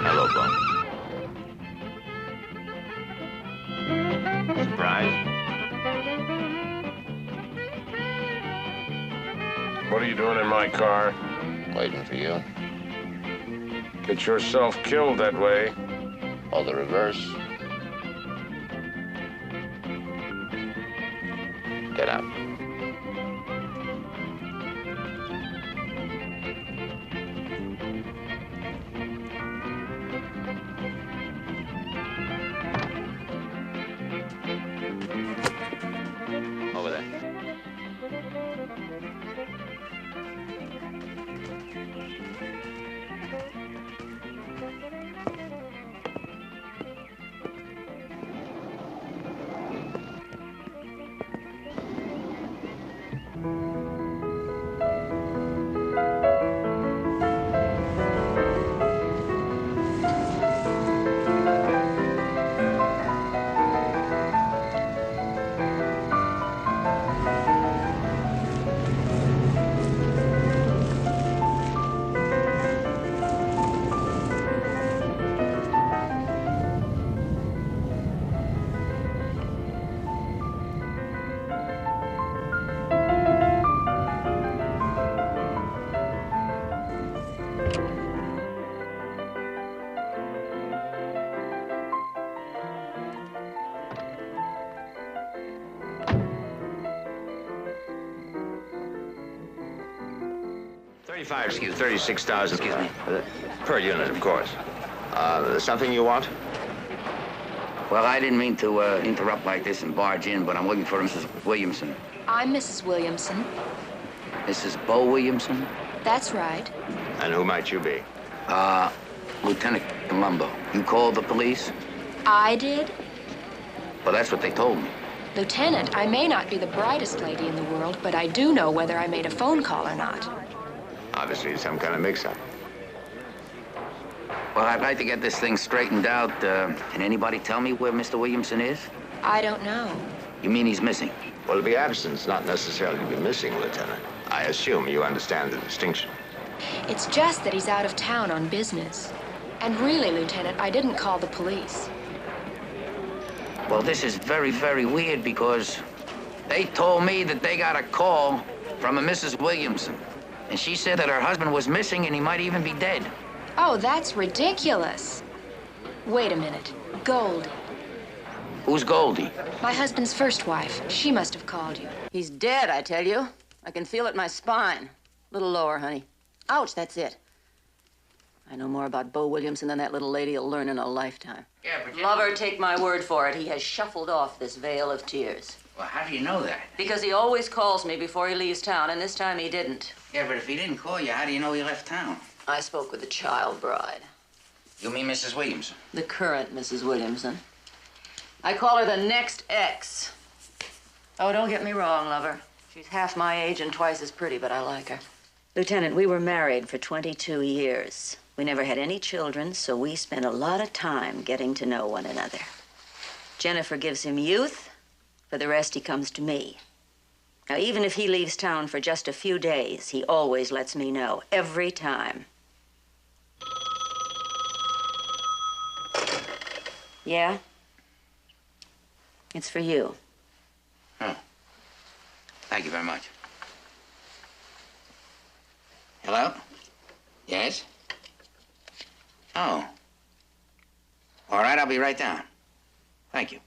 Hello, Falk. Surprise? What are you doing in my car? Waiting for you. Get yourself killed that way. Or the reverse. Get out. Over there. Excuse, 36,000. Excuse me. Per unit, of course. Something you want? Well, I didn't mean to interrupt like this and barge in, but I'm looking for Mrs. Williamson. I'm Mrs. Williamson. Mrs. Bo Williamson? That's right. And who might you be? Lieutenant Columbo. You called the police? I did? Well, that's what they told me. Lieutenant, I may not be the brightest lady in the world, but I do know whether I made a phone call or not. Obviously, some kind of mix-up. Well, I'd like to get this thing straightened out. Can anybody tell me where Mr. Williamson is? I don't know. You mean he's missing? Well, to be absent is not necessarily to be missing, Lieutenant. I assume you understand the distinction. It's just that he's out of town on business. And really, Lieutenant, I didn't call the police. Well, this is very, very weird because they told me that they got a call from a Mrs. Williamson. And she said that her husband was missing and he might even be dead. Oh, that's ridiculous. Wait a minute. Goldie. Who's Goldie? My husband's first wife. She must have called you. He's dead, I tell you. I can feel it in my spine. A little lower, honey. Ouch, that's it. I know more about Bo Williamson than that little lady will learn in a lifetime. Yeah, but Lover, take my word for it. He has shuffled off this veil of tears. Well, how do you know that? Because he always calls me before he leaves town, and this time he didn't. Yeah, but if he didn't call you, how do you know he left town? I spoke with the child bride. You mean Mrs. Williamson? The current Mrs. Williamson. I call her the next ex. Oh, don't get me wrong, lover. She's half my age and twice as pretty, but I like her. Lieutenant, we were married for 22 years. We never had any children, so we spent a lot of time getting to know one another. Jennifer gives him youth. For the rest, he comes to me. Now, even if he leaves town for just a few days, he always lets me know, every time. Yeah? It's for you. Oh. Thank you very much. Hello? Yes? Oh. All right, I'll be right down. Thank you.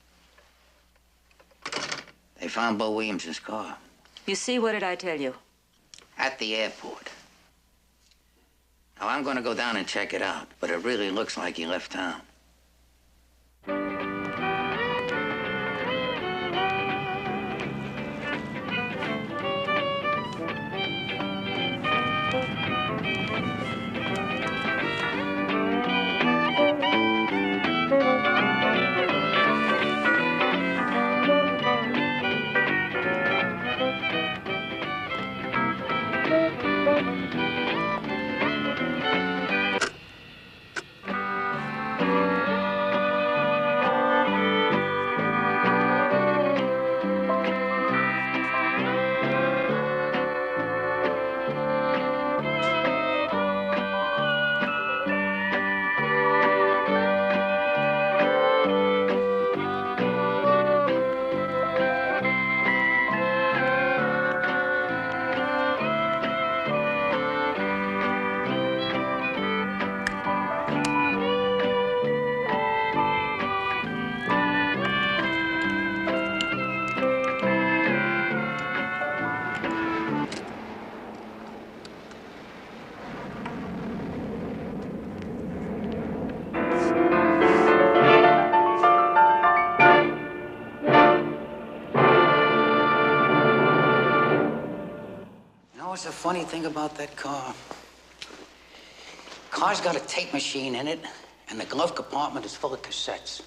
They found Bo Williamson's car. You see, what did I tell you? At the airport. Now, I'm gonna go down and check it out, but it really looks like he left town. funny thing about that car? Car's got a tape machine in it, and the glove compartment is full of cassettes.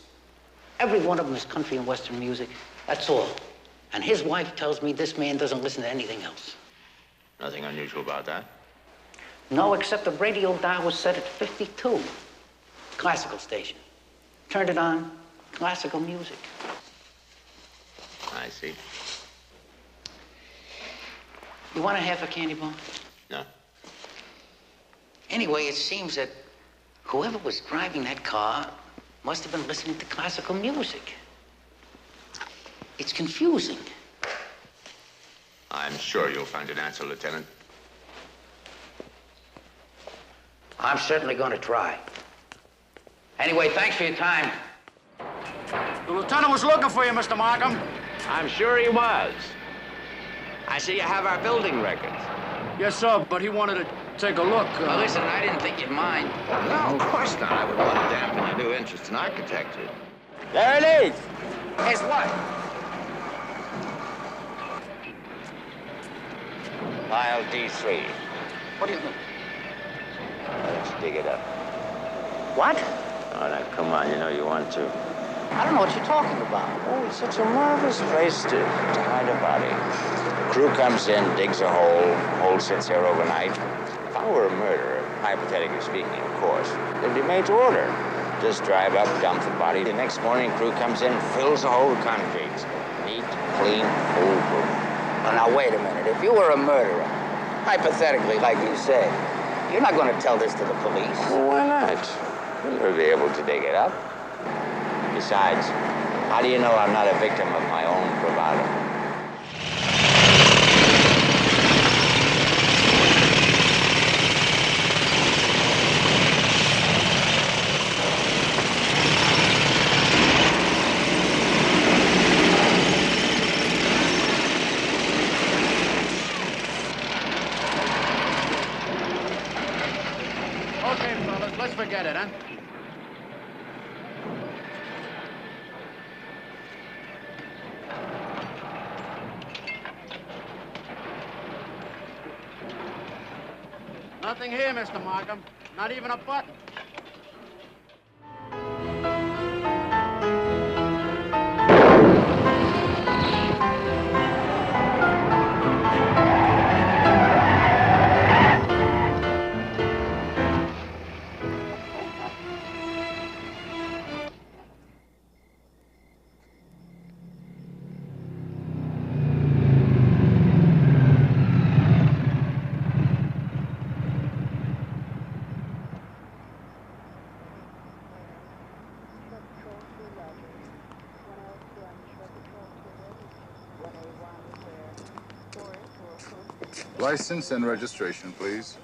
Every one of them is country and western music. That's all. And his wife tells me this man doesn't listen to anything else. Nothing unusual about that? No, except the radio dial was set at 52. Classical station. Turned it on, classical music. I see. You want a half a candy bar? No. Anyway, it seems that whoever was driving that car must have been listening to classical music. It's confusing. I'm sure you'll find an answer, Lieutenant. I'm certainly going to try. Anyway, thanks for your time. The lieutenant was looking for you, Mr. Markham. I'm sure he was. I see you have our building records. Yes, sir, but he wanted to take a look. Well, listen, I didn't think you'd mind. No, of course not. I would want to dampen your new interest in architecture. There it is. Guess what? File D3. What do you mean? Let's dig it up. What? Oh, now, come on. You know you want to. I don't know what you're talking about. Oh, it's such a marvelous place to hide a body. The crew comes in, digs a hole sits there overnight. If I were a murderer, hypothetically speaking, of course, it'd be made to order. Just drive up, dump the body. The next morning, crew comes in, fills the hole with concrete. Neat, clean, foolproof. Well, now, wait a minute. If you were a murderer, hypothetically, like you said, you're not going to tell this to the police. Well, why not? You'll be able to dig it up. Besides, how do you know I'm not a victim of my own bravado? Okay, fellas, let's forget it, huh? Nothing here, Mr. Markham. Not even a button. License and registration, please.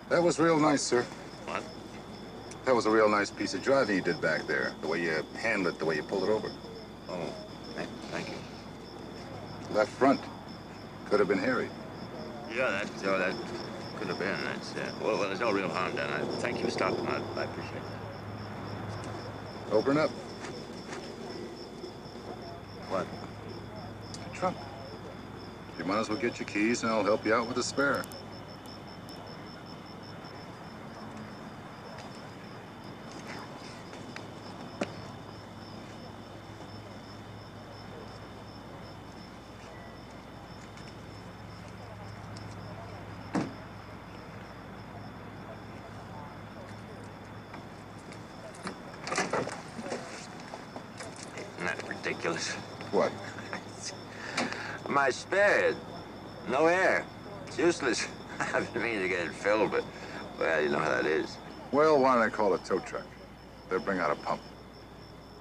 That was real nice, sir. What? That was a real nice piece of driving you did back there. The way you handled it, the way you pulled it over. Oh, thank you. Left front. Could have been hairy. Yeah, that could have been. That's, well, there's no real harm done. Thank you for stopping. I appreciate that. Open up. What? The trunk. You might as well get your keys and I'll help you out with a spare. Ridiculous. What? My spare. No air. It's useless. I've been meaning to get it filled, but, well, you know how that is. Well, why don't I call a tow truck? They'll bring out a pump.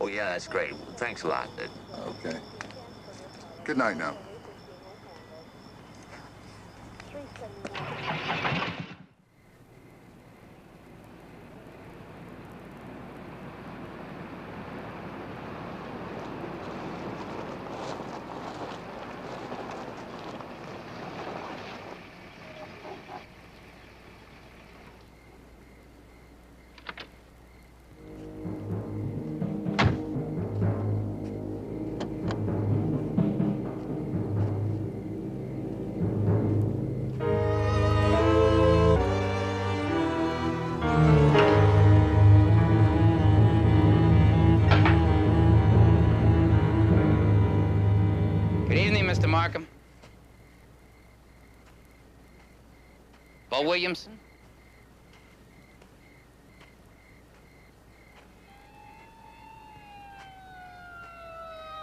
Oh, yeah, that's great. Thanks a lot. Okay. Good night now. Bo Williamson?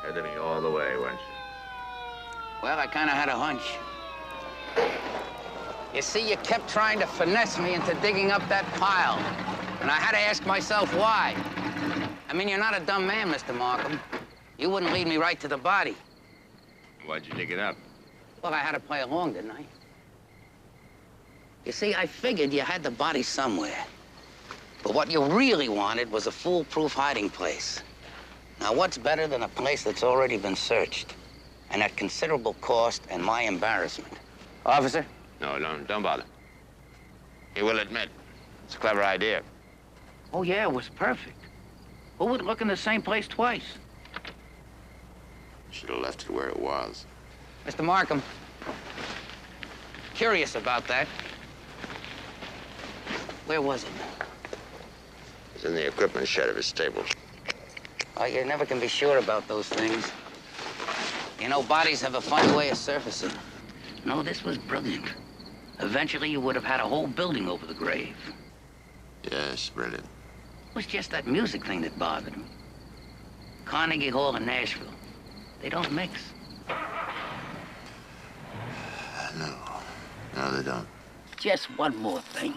Head me all the way, weren't you? Well, I kind of had a hunch. You see, you kept trying to finesse me into digging up that pile. And I had to ask myself why. I mean, you're not a dumb man, Mr. Markham. You wouldn't lead me right to the body. Why'd you dig it up? Well, I had to play along, didn't I? You see, I figured you had the body somewhere. But what you really wanted was a foolproof hiding place. Now, what's better than a place that's already been searched? And at considerable cost and my embarrassment. Officer? No, don't bother. You will admit, it's a clever idea. Oh, yeah, it was perfect. Who would look in the same place twice? Should have left it where it was. Mr. Markham, curious about that. Where was it? It's in the equipment shed of his stable. Oh, you never can be sure about those things. You know, bodies have a funny way of surfacing. No, this was brilliant. Eventually, you would have had a whole building over the grave. Yes, brilliant. It was just that music thing that bothered me. Carnegie Hall and Nashville. They don't mix. No, they don't. Just one more thing.